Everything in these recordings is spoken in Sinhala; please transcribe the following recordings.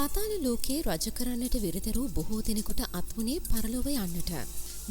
පාතාල ලෝකයේ රජ කරන්නට විරදරු බොහෝ දෙනෙකුට අත්වුණේ පරලොව යන්නට.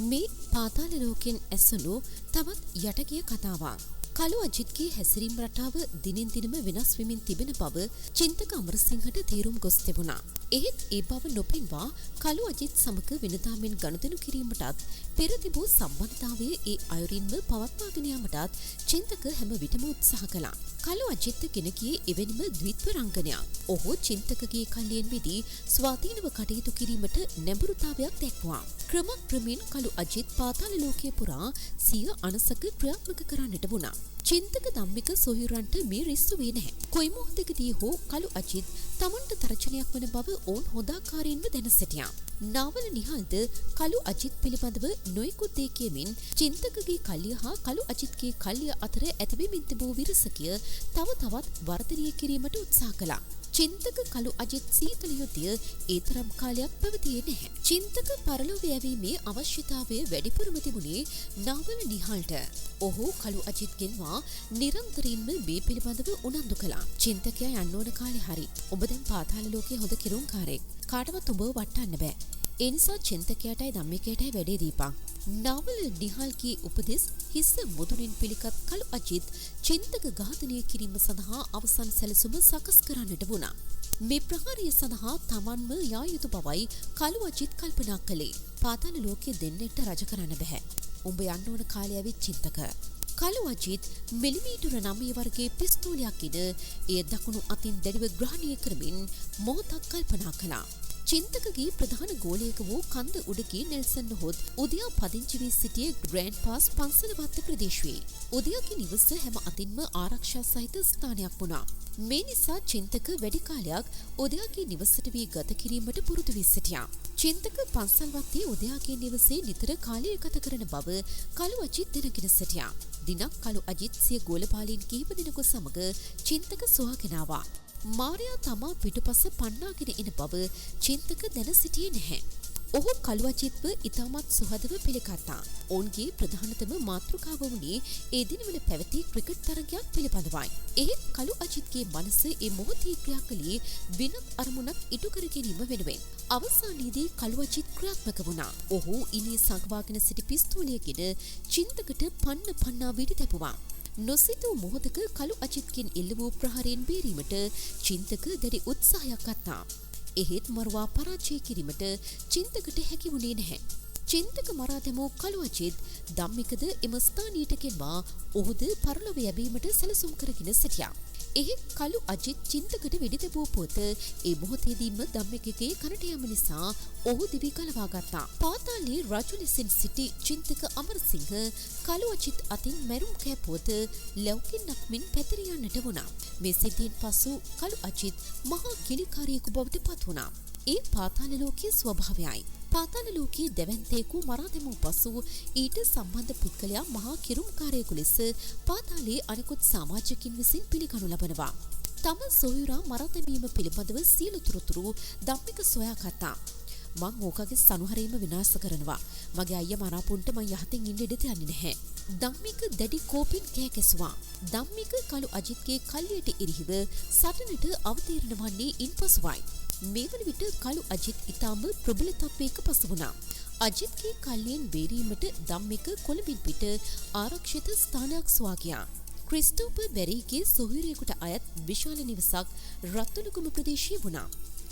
මේ පාතාල ලෝකෙන් ඇසුණු තවත් යටගිය කතාවක්. කළු අජිත්ගේ හැසිරීම් රටාව දිනෙන් දිනම වෙනස් වෙමින් තිබෙන බව චින්තක අමරසිංහට තීරුම් ගොස් තිබුණා. එහෙත් ඒ බව නොපෙන්වා කළු අජිත් සමග වෙනදා මෙන් ගනුදෙනු කිරීමටත් පෙර තිබූ සම්බන්ධතාවය ඒ අයුරින්ම පවත්වාගෙන යාමටත් චින්තක හැම විටම උත්සාහ කළා. කළු අජිත් ගෙන ගියේ එවැනිම ද්විත්ව රංගනයක්. ඔහු චින්තකගේ කල්ලියෙන් මිදී ස්වාධීනව කටයුතු කිරීමට නැඹුරුතාවයක් දැක්වුවා. ක්‍රමක්‍රමයෙන් කළු අජිත් පාතාල ලෝකයේ පුරා සිය අනසක ක්‍රියාත්මක කරන්නට වුණා. චින්තක ධම්මික සොහොයුරන්ට මේ රිස්සු වේ නැහැ. කොයි මොහොතකදී හෝ කළු අජිත් තමන්ට තරචනයක් වන බව ඔවුන් හොඳාකාරයෙන්ම දැන සිටියා. නාවල නිහල්ද කළු අජිත් පිළිබඳව නොයෙකුත් දේ කියමින් චින්තකගේ කල්ලිය හා කළු අජිත්ගේ කල්ලිය අතර ඇතිවෙමින් තිබූ විරසකිය තව තවත් වර්ධනය කිරීමට උත්සාහ කළා. චින්තක කළු අජිත් සීතල යුද්ධය ඒ තරම් කාලයක් පැවතියේ නැහැ. චින්තක පරලොව යැවීමේ අවශ්‍යතාවය වැඩිපුරම තිබුණේ නාවල නිහල්ට. ඔහු කළු අජිත්ගෙන්වා නිරන්තරයෙන්ම මේ පිළිබඳව උනන්දු කළා. චින්තකයා යන්න ඕන කාලේ හරි. ඔබ දැන් පාතාල ලෝකයේ හොඳ කිරුම්කාරයෙක්. කාටවත් ඔබව වටන්න බෑ. ඒ නිසා චින්තකයාටයි ධම්මිකයටයි වැඩේ දීපන්. නාවල නිහල්ගේ උපදෙස් හිස මුදුනින් පිළිකත් කළු අජිත් චින්තක ඝාතනය කිරීම සඳහා අවසන් සැලසුම සකස් කරන්නට වුණා. මේ ප්‍රහාරය සඳහා තමන්ම යා යුතු බවයි කළු අජිත් කල්පනා කළේ. පාතාල ලෝකයේ දෙන්නෙක්ට රජ කරන්න බෑ. උඹ යන්න ඕන කාලය ඇවිත් චින්තක. කළු අජිත් මිලිමීටර 9 වර්ගයේ පිස්තෝලයක් ඉද එය දකුණු අතින් දැඩිව ග්‍රහණය කරමින් මොහොතක් කල්පනා කළා. චින්තකගේ ප්‍රධාන ගෝලයක වූ කන්ද උඩගේ නෙල්සන් නොහොත් උදයා පදිංචි වී සිටියේ ග්‍රෑන්ඩ් පාස් පන්සල වත්ත ප්‍රදේශයේ. උදයාගේ නිවස හැම අතින්ම ආරක්ෂා සහිත ස්ථානයක් වුණා. මේ නිසා චින්තක වැඩි කාලයක් උදයාගේ නිවසට වී ගත කිරීමට පුරුදු වී සිටියා. චින්තක පන්සල් වත්තේ උදයාගේ නිවසේ නිතර කාලය ගත කරන බව කළු අජිත් දැනගෙන සිටියා. දිනක් කළු අජිත් සිය ගෝලපාලීන් කිහිප දෙනෙකු සමග චින්තක සොයාගෙන ආවා. මාරයා තමා පිටුපස පන්නාගෙන එන බව චින්තක දැන සිටියේ නැහැ. ඔහු කළු අජිත්ව ඉතාමත් සුහදව පිළිගත්තා. ඔවුන්ගේ ප්‍රධානතම මාතෘකාව වුණේ ඒ දිනවල පැවති ක්‍රිකට් තරගයක් පිළිබඳවයි. එහෙත් කළු අජිත්ගේ මනස ඒ මොහොතේ ක්‍රියා කළේ වෙනත් අරමුණක් ඉටු කර ගැනීම වෙනුවෙන්. අවසානයේදී කළු අජිත් ක්‍රියාත්මක වුණා. ඔහු ඉනේ සංගවාගෙන සිටි පිස්තෝලයකින් චින්තකට පන්නා වෙඩි තැබුවා. නොසිතූ මොහොතක කළු අජිත්ගෙන් එල්ල වූ ප්‍රහාරයෙන් බේරීමට චින්තක දැඩි උත්සාහයක් ගත්තා. එහෙත් මරුවා පරාජය කිරීමට චින්තකට හැකි වුණේ නැහැ. චින්තක මරා දැමූ කළු අජිත් ධම්මිකද එම ස්ථානයට ගෙන්වා ඔහුද පරලොව යැවීමට සැලසුම් කරගෙන සිටියා. එහෙත් කළු අජිත් චින්තකට වෙඩි තැබූ පොත ඒ මොහොතේදීම ධම්මිකගේ කනට යම නිසා ඔහු දිවි ගලවා ගත්තා. පාතාලයේ රජු ලෙසින් සිටි චින්තක අමරසිංහ කළු අජිත් අතින් මැරුම් කෑ පොත ලැව්කින්නක් මෙන් පැතිර යන්නට වුණා. මේ සිද්ධියෙන් පසු කළු අජිත් මහා කිලිකාරියෙකු බවට පත් වුණා. ඒ පාතාල ලෝකයේ ස්වභාවයයි. පාතාල ලෝකයේ දැවැන්තයෙකු මරා දැමූ පසු ඊට සම්බන්ධ පුද්ගලයා මහා කිරුම්කාරයෙකු ලෙස පාතාලයේ අනෙකුත් සමාජිකින් විසින් පිළිගනු ලබනවා. තම සොහොයුරා මරා දැමීම පිළිබඳව සියලු තොරතුරු ධම්මික සොයාගත්තා. මං ඕකගේ සනුහරීම විනාශ කරනවා. මගේ අයියා මරාපුන්ට මං යහතින් ඉන්න ඉඩ තියන්නේ නැහැ. ධම්මික දැඩි කෝපෙන් කෑ ගැසුවා. ධම්මික කළු අජිත්ගේ කල්ලියට එරෙහිව සටනට අවතීර්ණ වන්නේ ඉන්පසුවයි. මේ වන විට කළු අජිත් ඉතාම ප්‍රබල තත්වයක පසු වුණා. අජිත්ගේ කල්ලියෙන් බේරීමට ධම්මික කොළඹින් පිට ආරක්ෂිත ස්ථානයක් සොයා ගියා. ක්‍රිස්ටෝපර් බැරිගේ සොහොයුරියෙකුට අයත් විශාල නිවසක් රත්තුලගම ප්‍රදේශයේ වුණා.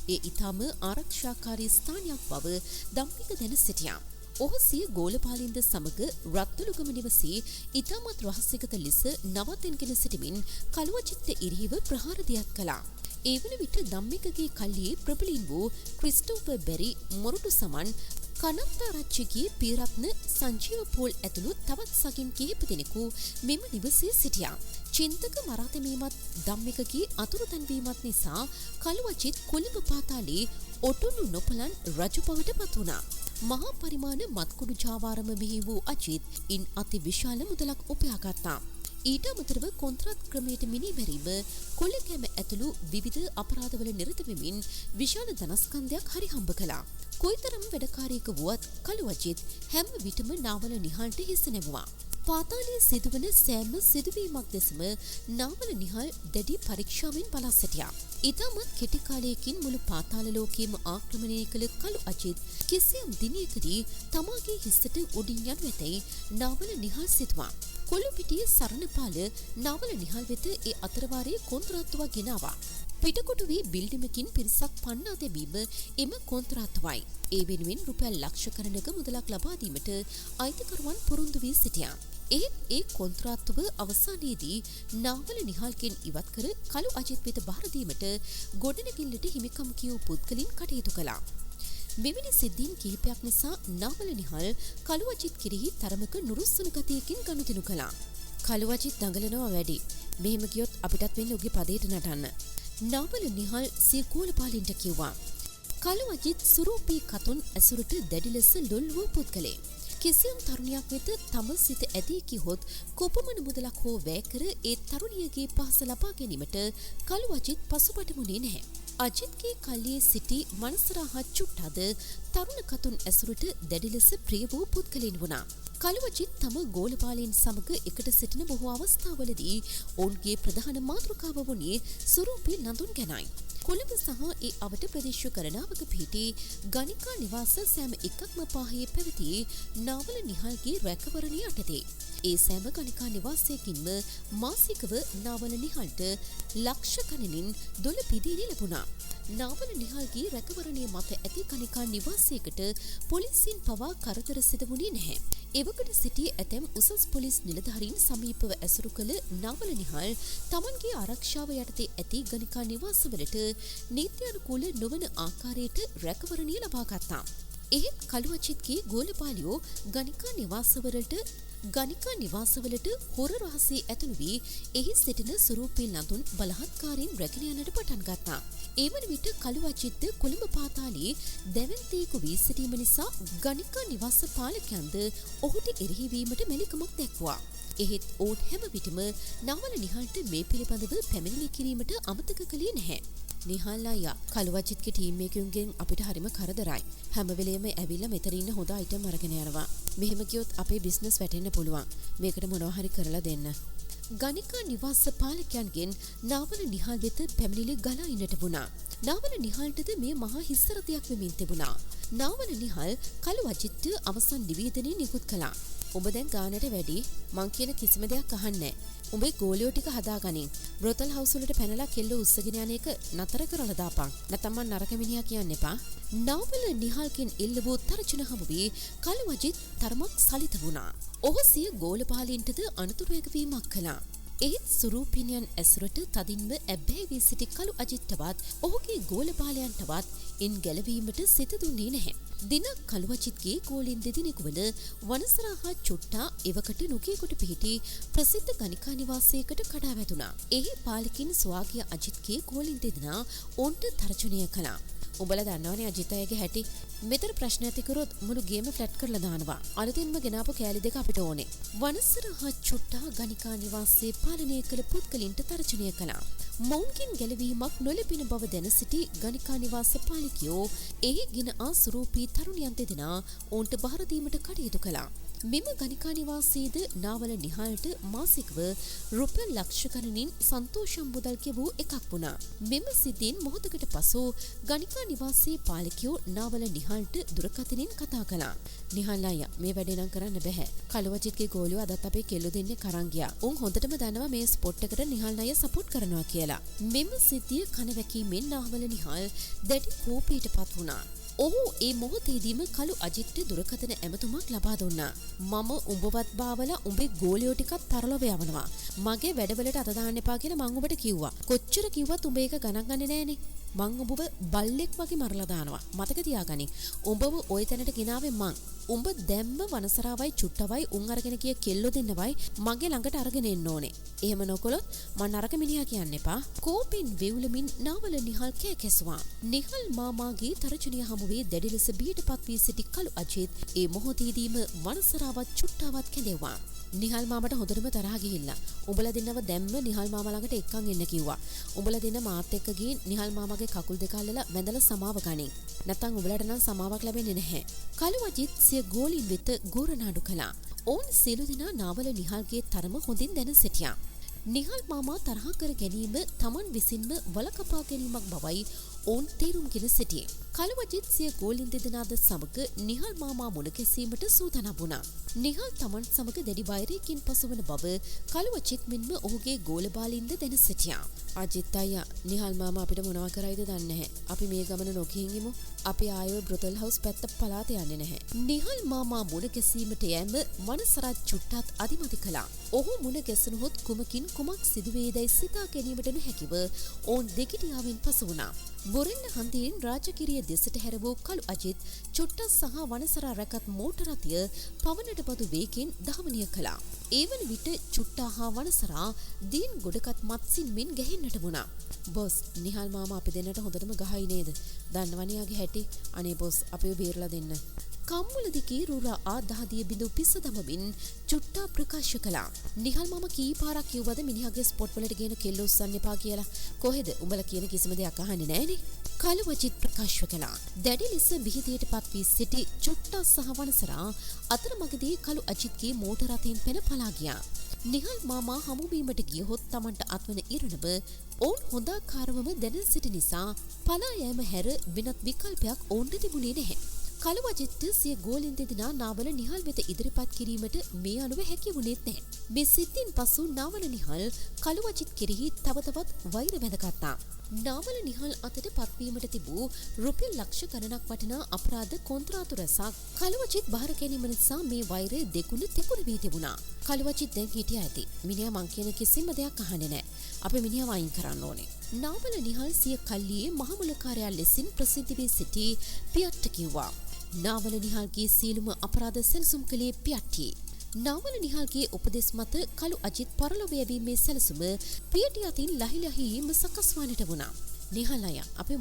ඒ ඉතාම ආරක්ෂාකාරී ස්ථානයක් බව ධම්මික දැන සිටියා. ඔහු සිය ගෝලපාලින්ද සමග රත්තුලගම නිවසේ ඉතාමත් රහස්‍යගත ලෙස නවත්වගෙන සිටමින් කළු අජිත්ට එරෙහිව ප්‍රහාර දියත් කළා. ඒ වන විට ධම්මිකගේ කල්ලියේ ප්‍රබලීන් වූ ක්‍රිස්ටෝපර් බැරි මොරටු සමන් කනත්තාරච්චිගේ පියරත්න සංජීව පෝල් ඇතුළු තවත් සගින් කිහිප දෙනෙකු මෙම නිවසේ සිටියා. චින්තක මරා දැමීමත් ධම්මිකගේ අතුරුදන්වීමත් නිසා කළු අජිත් කොළඹ පාතාලයේ ඔටුනු නොපලන් රජු බවට පත් වුණා. මහා පරිමාණ මත්කුඩු ජාවාරම මෙහි වූ අජිත් ඉන් අති විශාල මුදලක් උපයාගත්තා. ඊට අමතරව කොන්ත්‍රාත් ක්‍රමයට මිනීමැරීම කොල්ලකෑම ඇතුළු විවිධ අපරාධවල නිරත වෙමින් විශාල ධනස්කන්ධයක් හරි හම්බ කළා. කොයිතරම් වැඩකාරයෙකු වුවත් කළු අජිත් හැම විටම නාවල නිහල්ට හිස නැමුවා. පාතාලයේ සිදුවන සෑම සිදුවීමක් දෙසම නාවල නිහල් දැඩි පරීක්ෂාවෙන් බලා සිටියා. ඉතාමත් කෙටි කාලයකින් මුළු පාතාල ලෝකයේම ආක්‍රමණය කළ කළු අජිත් කිසියම් දිනයකදී තමාගේ හිස්සට උඩින් යනු ඇතැයි නාවල නිහල් සිතුවා. කොළුපිටියේ සරණපාල නාවල නිහල් වෙත ඒ අතරවාරයේ කොන්ත්‍රාත්තුවක් ගෙනාවා. පිටකොටු වී බිල්ඩිමකින් පිරිසක් පන්නා තැබීම එම කොන්ත්‍රාත්තුවයි. ඒ වෙනුවෙන් රුපියල් ලක්ෂ ගණනක මුදලක් ලබා දීමට අයිතිකරුවන් පුරුදු වී සිටියා. ඒ කොන්ත්‍රාත්තුව අවසානයේදී නාවල නිහල්ගෙන් ඉවත් කර කළු අජිත් වෙත බාර දීමට ගොඩනැගිල්ලට හිමිකම් කියූ පුද්ගලින් කටයුතු කළා. මෙවැනි සිද්ධීන් කිහිපයක් නිසා නාවල නිහල් කළු අජිත් කෙරෙහි තරමක නුරුස්සන ගතියකින් ගනුදෙනු කළා. කළු අජිත් දඟලනවා වැඩි. මෙහෙම ගියොත් අපිටත් වෙන්නේ උගේ පදේට නටන්න. නාවල නිහල් සිය ගෝලපාලින්ට කිව්වා. කළු අජිත් සුරූපී කතුන් ඇසුරට දැඩි ලෙස ලොල් වූ පුද්ගලයෙක්. කිසියම් තරුණියක් වෙත තම සිත ඇදී කිව්වොත් කොපමණ මුදලක් හෝ වැය කර ඒ තරුණියගේ පහස ලබා ගැනීමට කළු අජිත් පසුබට නැහැ. අජිත්ගේ කල්ලියේ සිටි මනසරහත් චුට්ටද තරුණ කතුන් ඇසුරට දැඩි ලෙස ප්‍රිය වූ පුද්ගලයන් වුණා. කළු අජිත් තම ගෝලපාලීන් සමග එකට සිටින බොහෝ අවස්ථාවලදී ඔවුන්ගේ ප්‍රධාන මාතෘකාව වුණේ සුරූපී නඳුන් ගැනයි. කොළඹ සහ ඒ අවට ප්‍රදේශ කරනාවක පිහිටි ගණිකා නිවාස සෑම එකක්ම පාහේ පැවති නාවල නිහල්ගේ රැකවරණය යටතේ. ඒ සෑම ගණිකා නිවාසයකින්ම මාසිකව නාවල නිහල්ට ලක්ෂ ගණනින් දොළ පිදීනි ලැබුණා. නාවල නිහල්ගේ රැකවරණය මත ඇති ගණිකා නිවාසයකට පොලිසියෙන් පවා කරදර සිදු වුණේ නැහැ. එවකට සිටි ඇතැම් උසස් පොලිස් නිලධාරීන් සමීපව ඇසුරු කළ නාවල නිහල් තමන්ගේ ආරක්ෂාව යටතේ ඇති ගණිකා නිවාසවලට නීත්‍යානුකූල නොවන ආකාරයට රැකවරණය ලබා ගත්තා. එහෙත් කළු අජිත්ගේ ගෝලපාලියෝ ගණිකා නිවාසවලට හොර රහසේ ඇතුළු වී එහි සිටින සුරූපී නඳුන් බලහත්කාරයෙන් රැගෙන යන්නට පටන් ගත්තා. ඒ වන විට කළු අජිත්ද කොළඹ පාතාලයේ දැවැන්තයෙකු වී සිටීම නිසා ගණිකා නිවාස පාලකයන්ද ඔහුට එරෙහි වීමට මැලිකමක් දැක්වුවා. එහෙත් ඔවුන් හැම විටම නාවල නිහල්ට මේ පිළිබඳව පැමිණිලි කිරීමට අමතක කළේ නැහැ. නිහල් අයියා කළු අජිත්ගේ ටීම් එකෙන්ගෙන් අපිට හරිම කරදරයි. හැම වෙලේම ඇවිල්ලා මෙතන ඉන්න හොඳ අයිටම් අරගෙන යනවා. මෙහෙම ගියොත් අපේ බිස්නස් වැටෙන්න පුළුවන්. මේකට මොනවා හරි කරලා දෙන්න. ගණිකා නිවාස පාලකයන්ගෙන් නාවල නිහල් වෙත පැමිණිලි ගලා ඉන්නට වුණා. නාවල නිහල්ටද මේ මහා හිස්සරතයක් වෙමින් තිබුණා. නාවල නිහල් කළු අජිත්ට අවසන් නිවේදනය නිකුත් කළා. ඔබ දැන් ගානට වැඩි මං කියන කිසිම දෙයක් අහන්නේ නැහැ. උඹේ ගෝලියෝ ටික හදාගනින්. බ්‍රොතල් හවුස් වලට පැනලා කෙල්ල උස්සගෙන යන එක නතර කරලා දාපන්. නැත්නම් මං නරක මිනිහා කියන්න එපා. නාවල නිහල්කින් එල්ල වූ තර්ජන හමු වී කළු අජිත් තරමක් සලිත වුණා. ඔහු සිය ගෝලපාලීන්ටද අනතුරු ඇගවීමක් කළා. ඒත් සුරූපිනියන් ඇසුරට තදින්ම ඇබ්බැහි වී සිටි කළු අජිත්තවත් ඔහුගේ ගෝලපාලයන්ටවත් ඉන් ගැලවීමට සිත දුන්නේ නැහැ. දිනක් කළු අජිත්ගේ ගෝලීන් දෙදෙනෙකු වන වනසරහා චුට්ටා එවකට නුගේකොට පිහිටි ප්‍රසිද්ධ ගණිකා නිවාසයකට කඩා වැටුණා. එහි පාලකින් සුවාගිය අජිත්ගේ ගෝලීන් දෙදෙනා ඔවුන්ට තර්ජනය කළා. උඹලා දන්නවනේ අජිත් අයගේ හැටි. මෙතන ප්‍රශ්න ඇති කරොත් මුළු ගේම ෆ්ලැට් කරලා දානවා. අලුතින්ම ගෙනාපු කෑලි දෙක අපිට ඕනේ. වනසරහා චුට්ටා ගණිකා නිවාසයේ පාලනය කළ පුද්ගලින්ට තර්ජනය කළා. මොවුන්ගෙන් ගැලවීමක් නොලැබෙන බව දැන සිටි ගණිකා නිවාස පාලකයෝ එහි ගෙන ආ සුරූපී තරුණියන් දෙදෙනා ඔවුන්ට බාර දීමට කටයුතු කළා. මෙම ගණිකා නිවාසයේද නාවල නිහල්ට මාසිකව රුපියල් ලක්ෂ ගණනින් සන්තෝෂම් මුදල් ගෙවූ එකක් වුණා. මෙම සිද්ධීන් මොහොතකට පසු ගණිකා නිවාසයේ පාලකයෝ නාවල නිහල්ට දුරකථනයෙන් කතා කළා. නිහල් අයියා මේ වැඩේ නම් කරන්න බෑ. කළු අජිත්ගේ ගෝලියෝ අදත් අපේ කෙල්ලෝ දෙන්නේ කරන් ගියා. උන් හොඳටම දන්නවා මේ ස්පොට් එකට නිහල් අයියා සපෝට් කරනවා කියලා. මෙම සිද්ධිය කනවැකීමෙන් නාවල නිහල් දැඩි කෝපයටපත් වුණා. ඔහු ඒ මොහොතේදීම කළු අජිත්ට දුරකථන ඇමතුමක් ලබා දුන්නා. මම උඹවත් බාවලා උඹේ ගෝලියෝ ටිකත් පරලොව යවනවා. මගේ වැඩවලට අත දාන්න එපා කියලා මං උඹට කිව්වා. කොච්චර කිව්වත් උඹ ඒක ගණන් ගන්නේ නෑනේ. මං උඹව බල්ලෙක් වගේ මරලා දානවා. මතක තියාගනි. උඹව ওই තැනට ගෙනාවේ මං. උඹ දැම්ම වනසරාවයි චුට්ටවයි උන් අරගෙන ගිය කෙල්ලෝ දෙන්නවයි මගේ ළඟට අරගෙන එන්න ඕනේ. එහෙම නොකොලොත් මං නරක මිනිහා කියන්න එපා. කෝපින් වෙවුලමින් නාවල නිහල් කෑකැසුවා. නිහල් මාමාගේ තර්ජනය හමුවේ දැඩි ලෙස බියටපත් වී සිටි කළු අජිත් ඒ මොහොතේදීම වනසරාවත් චුට්ටාවත් කැඳෙව්වා. නිහල් මාමට හොඳටම තරහා ගිහිල්ලා උඹලා දෙන්නව දැම්ම නිහල් මාමා ළඟට එක්කන් එන්න කිව්වා. උඹලා දෙන්න මාත් එක්ක ගිහින් නිහල් මාමාගේ ඔයාගේ කකුල් දෙක අල්ලලා වැඳලා සමාව ගනින්. නැත්නම් උඹලට නම් සමාවක් ලැබෙන්නේ නැහැ. කලු අජිත් සිය ගෝලින් වෙත ගෝරනාඩු කළා. ඔවුන් සියලු දෙනා නාවල නිහාල්ගේ තරම හොඳින් දැන සිටියා. නිහාල් මාමා තරහ කර ගැනීම තමන් විසින්ම වලකපා ගැනීමක් බවයි ඔවුන් තේරුම්ගෙන සිටියේ. කලු අජිත් සිය ගෝලින් දෙදෙනාද සමග නිහාල් මාමා මුණ ගැසීමට සූදානම් වුණා. නිහාල් තමන් සමග දැඩි වෛරයකින් පසුවන බව කලු අජිත් මෙන්ම ඔහුගේ ගෝලබාලින්ද දැන සිටියා. අජිත් අයියා නිහාල් මාමා අපිට මොනවා කරයිද දන්නේ නැහැ. අපි මේ ගමන නොකියින් ඉමු. අපි ආයෙ බ්‍රොතල් හවුස් පැත්ත පලාත යන්නේ නැහැ. නිහාල් මාමා මුණ ගැසීමට යෑම මනසරත් චුට්ටත් අදිමදි කළා. ඔහු මුණ ගැසුණොත් කුමකින් කුමක් සිදුවේදයි සිතා ගැනීමට නොහැකිව ඔවුන් දෙගිඩියාවෙන් පසු වුණා. බොරෙල්ල හන්දියෙන් රාජකිරිය දෙසට හැර වූ කලු අජිත් චොට්ටස් සහ වනසරා රැකත් මෝටර රථය පවනට බදු වේගෙන් ධාවනය කළා. ඒ වන විට චුට්ටා හා වනසරා දීන් ගොඩකත් මත්සින් මෙන් ගැහෙන්නට වුණා. බොස් නිහාල් මාමා අපි දෙන්නට හොඳටම ගහයි නේද? දන්නවනේ යාගේ හැටි. අනේ බොස් අපිව බේරලා දෙන්න. කම්මුලදිකී රුරා ආදහදිය බිඳු පිස්ස දමමින් චුට්ටා ප්‍රකාශ කළා. නිහාල් මාමා කී පාරක් කිව්වද මිනිහාගේ ස්පොට් වලට ගේන කෙල්ල උස්සන්න එපා කියලා? කොහෙද උඹලා කියන කිසිම දෙයක් අහන්නේ නැහනේ. කලු අජිත් ප්‍රකාශ කළා. දැඩි ලෙස බිහිදියටපත් වී සිටි චුට්ටා සහ වනසරා අතරමඟදී කලු අජිත්ගේ මෝටර රථයෙන් පැන පලා ගියා. නිහාල් මාමා හමුවීමට ගියහොත් Tamanට අත්වන ඉරණම ඔවුන් හොඳාකාරවම දැන සිටි නිසා පලා යෑම හැර වෙනත් විකල්පයක් ඔවුන්ට තිබුණේ නැහැ. කලු අජිත් සිය ගෝලින් දෙදෙනා නාවල නිහාල් වෙත ඉදිරිපත් කිරීමට මේ අනුව හැකි වුණේත් නැහැ. මේ සිද්ධින් පසු නාවල නිහාල් කලු අජිත් කෙරෙහි තව තවත් වෛර බැඳගත්තා. නාවල නිහාල් අතට පත්වීමට තිබූ රුපියල් ලක්ෂ ගණනක් වටිනා අපරාධ කොන්ත්‍රාතු රැසක් කලු අජිත් බාර ගැනීම නිසා මේ වෛරය දෙගුණ තෙගුණ වී තිබුණා. කලු අජිත් දැන් හිටියා ඇති. මිනිහා මං කියන කිසිම දෙයක් අහන්නේ නැහැ. අපි මිනිහා වයින් කරන්න ඕනේ. නාවල නිහාල් සිය කල්ලියේ මහමුලකාරයා ලෙසින් ප්‍රසිද්ධ වී සිටි පියට්ට කිව්වා. නාවල නිහාල්ගේ සියලුම අපරාධ සැලසුම් කළේ පියට්ටි. නාවල නිහාල්ගේ උපදෙස් මත කලු අජිත් පරලොව යැවීමේ සැලසුම පියට්ටි අතින් ලහිලහිම සකස් වන්නට වුණා. නිහාල් අයියා අපි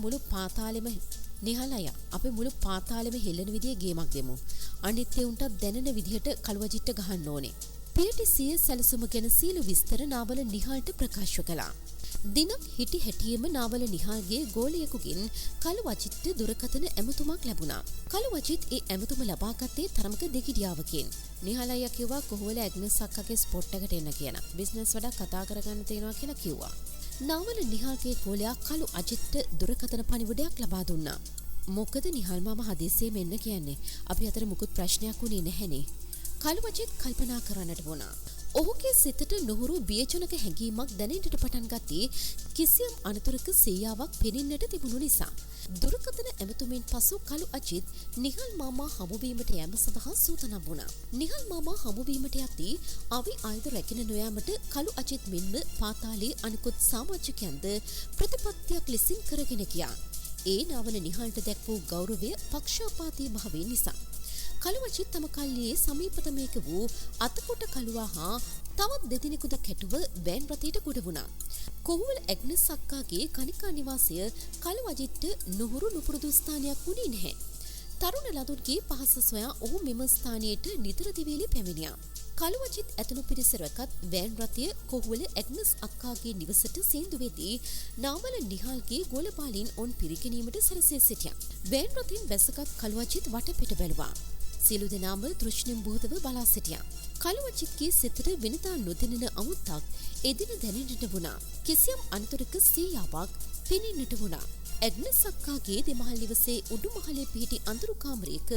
මුළු පාතාලෙම හෙල්ලෙන විදිහේ ගේමක් දෙමු. අනිත් උන්ට දැනෙන විදිහට කලු අජිත්ට ගහන්න ඕනේ. පියට්ටි සිය සැලසුම ගැන සියලු විස්තර නාවල නිහාල්ට ප්‍රකාශ කළා. දිනක් හිටි හැටියෙම නාවල නිහාල්ගේ ගෝලයෙකුගෙන් කලු අජිත්ට දුරකථන ඇමතුමක් ලැබුණා. කලු අජිත් ඒ ඇමතුම ලබාගත්තේ තරමක දෙගිඩියාවකින්. නිහාල් අයියා කිව්වා කොහොමද ඇග්නස් අක්කාගේ ස්පොට් එකට එන්න කියලා. බිස්නස් වැඩක් කතා කරගන්න තියෙනවා කියලා කිව්වා. නාවල නිහාල්ගේ ගෝලයා කලු අජිත්ට දුරකථන පණිවිඩයක් ලබා දුන්නා. මොකද නිහාල් මාමා හදිස්සියෙම එන්න කියන්නේ. අපි අතර මුකුත් ප්‍රශ්නයක් වුණේ නැහැනේ. කලු අජිත් කල්පනා කරන්නට වුණා. ඔහුගේ සිතට නොහුරු බියජනක හැඟීමක් දැනෙන්නට පටන් ගත්තේ කිසියම් අනතුරක සීයාවක් පෙනෙන්නට තිබුණු නිසා. දුරකථන ඇමතුමින් පසු කලු අජිත් නිහාල් මාමා හමුවීමට යෑම සඳහා සූදානම් වුණා. නිහාල් මාමා හමුවීමට යද්දී අවි ආයුධ රැගෙන නොයාමට කලු අජිත් මෙන්ම පාතාලයේ අනිකුත් සමාජිකයන්ද ප්‍රතිපත්තියක් ලෙසින් කරගෙන ගියා. ඒ නාවල නිහාල්ට දැක් වූ ගෞරවය පක්ෂාපාතී භාවයෙන් නිසා. කලු අජිත් තම කල්ලියේ සමීපතමයක වූ අතකොට කළුවා හා තවත් දෙදෙනෙකුද කැටුව වෑන් රථයට ගොඩ වුණා. කොහුවල ඇග්නස් අක්කාගේ කනිකා නිවාසය කලු අජිත්ට නුහුරු නුපුරුදු ස්ථානයක් වුණේ නැහැ. තරුණ ලදුන්ගේ පහස සොයා ඔහු මෙම ස්ථානයට නිතර දිවේලි පැමිණියා. කලු අජිත් ඇතුළු පිරිස රැකත් වෑන් රථය කොහුවල ඇග්නස් අක්කාගේ නිවසට සීන්දු වෙදී නාවල නිහාල්ගේ ගෝලපාලින් ඔවුන් පිරිකැනීමට සැරසී සිටියා. වෑන් රථයෙන් බැසගත් කලු අජිත් වටපිට බැලුවා. සියලු දෙනාම තෘෂ්ණිම්බූතව බලා සිටියා. කලු අජිත්ගේ සිතට වෙනදා නොදැනෙන අමුත්තක් එදින දැනෙන්නට වුණා. කිසියම් අනතුරක සීයාවක් පෙනෙන්නට වුණා. ඇග්නස් අක්කාගේ දෙමහල් නිවසේ උඩුමහලේ පිහිටි අඳුරු කාමරයක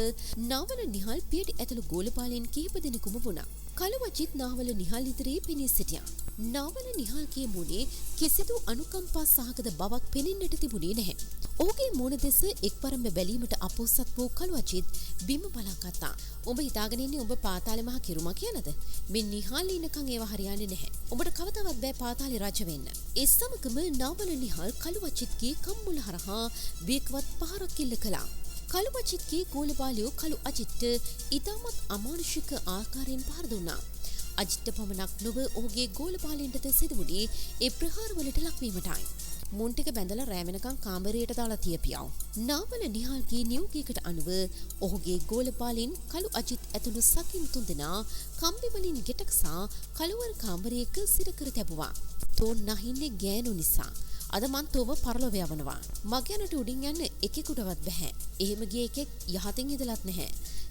නාවල නිහාල් පියටි ඇතුළු ගෝලපාලයන් කිහිප දෙනෙකුම වුණා. කලු අජිත් නාවල නිහාල් ඉදිරියේ පෙනී සිටියා. නාවල නිහාල්ගේ මුණේ කිසිදු අනුකම්පා සහගත බවක් පෙනෙන්නට තිබුණේ නැහැ. ඔහුගේ මුණ දෙස එක්වරම බැලීමට අපොහොසත් වූ කලු අජිත් බිම බලා ගත්තා. "ඔබ හිතාගෙන ඉන්නේ ඔබ පාතාලේ මහ කිරුමා කියලාද? මේ නිහාල් ඉන්නකන් ඒව හරියන්නේ නැහැ. ඔබට කවදාවත් බෑ පාතාලේ රජ වෙන්න." ඒ සමගම නාවල නිහාල් කලු අජිත්ගේ කම්මුල හරහා වේගවත් පහරක් එල්ල කළා. කලු අජිත්ගේ ගෝලබාලයෝ කලු අජිත්ට ඉතාමත් අමානුෂික ආකාරයෙන් පහර දුන්නා. අජිත්ට පමණක් නොව ඔහුගේ ගෝලබාලයන්ටද සිදුවුණේ ඒ ප්‍රහාරවලට ලක්වීමටයි. මුන් ටික බැඳලා රෑ වෙනකන් කාමරයට දාලා තියපියව. නාවල නිහාල්ගේ නියෝගයකට අනුව ඔහුගේ ගෝලපාලින් කලු අජිත් ඇතුළු සකින් තුන්දෙනා කම්බි වලින් ගෙටක්සා කළුවර කාමරයක සිර කර තැබුවා. තෝන් නැහින්නේ ගෑනු නිසා. අද මං තෝව පරලොව යවනවා. මගයනට උඩින් යන්න එකෙකුටවත් බැහැ. එහෙම ගිය එකෙක් යහතින් ඉඳලත් නැහැ.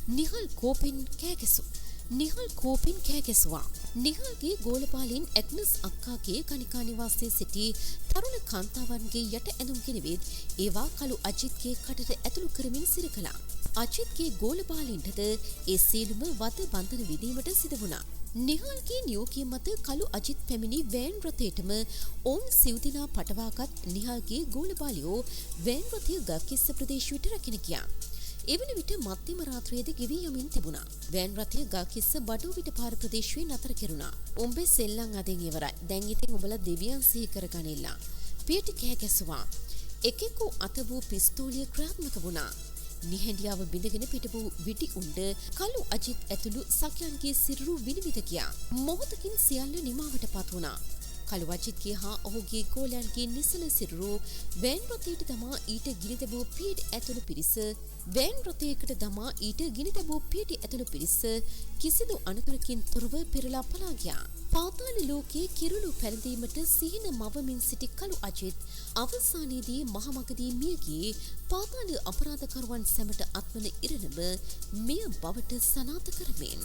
නිහල් කෝපින් කෑගැසු. නිහල් කෝපින් කෑගැසුවා. නිහල්ගේ ගෝලපාලින් ඇග්නස් අක්කාගේ කනිකා නිවාසයේ සිටි තරුණ කාන්තාවන්ගේ යට ඇඳුම් කෙනෙවිත් ඒවා කළු අජිත්ගේ කටට ඇතුළු කරමින් සිර කළා. අජිත්ගේ ගෝලපාලින්ටද ඒ සියලුම වද බන්ධන විදීමට සිදු වුණා. නිහල්ගේ නියෝගය මත කළු අජිත් පැමිණි වෑන් රථයටම ඔවුන් සිව්දිනා පටවාගත් නිහල්ගේ ගෝලපාලියෝ වෑන් රථය ගල්කිස්ස ප්‍රදේශයට රැගෙන ගියා. එවන විට මධ්‍යම රාත්‍රියේද ගෙවී යමින් තිබුණා. වෑන් රථය ගල්කිස්ස බඩුවිට පාර ප්‍රදේශයේ නතර කෙරුණා. උඹේ සෙල්ලම් අදින් ඉවරයි. දැන් ඉතින් උඹලා දෙවියන් සිහි කරගනින්න. පියටි කෑ ගැසුවා. එකෙකු අත වූ පිස්තෝලිය ක්‍රියාත්මක වුණා. නිහැඬියාව බිඳගෙන පිටපු විටි උණ්ඩ කළු අජිත් ඇතුළු සක්යන්ගේ සිරුරු විනිවිද ගියා. මොහොතකින් සියල්ල නිමාවටපත් වුණා. කළු අජිත්ගේ හා ඔහුගේ ගෝලයන්ගේ නිසල සිරුරු වෑන් රථයට දමා ඊට ගිනි තැබූ පියටි ඇතුළු පිරිස කිසිදු අනතුරකින් තොරව පෙරලා පලා ගියා. පාතාල ලෝකයේ කිරුළු පැරදීමට සිහින මවමින් සිටි කළු අජිත් අවසානයේදී මහමගදී මිය ගියේ පාතාල අපරාධකරුවන් සැමට අත්වන ඉරණම මෙය බවට සනාථ කරමින්.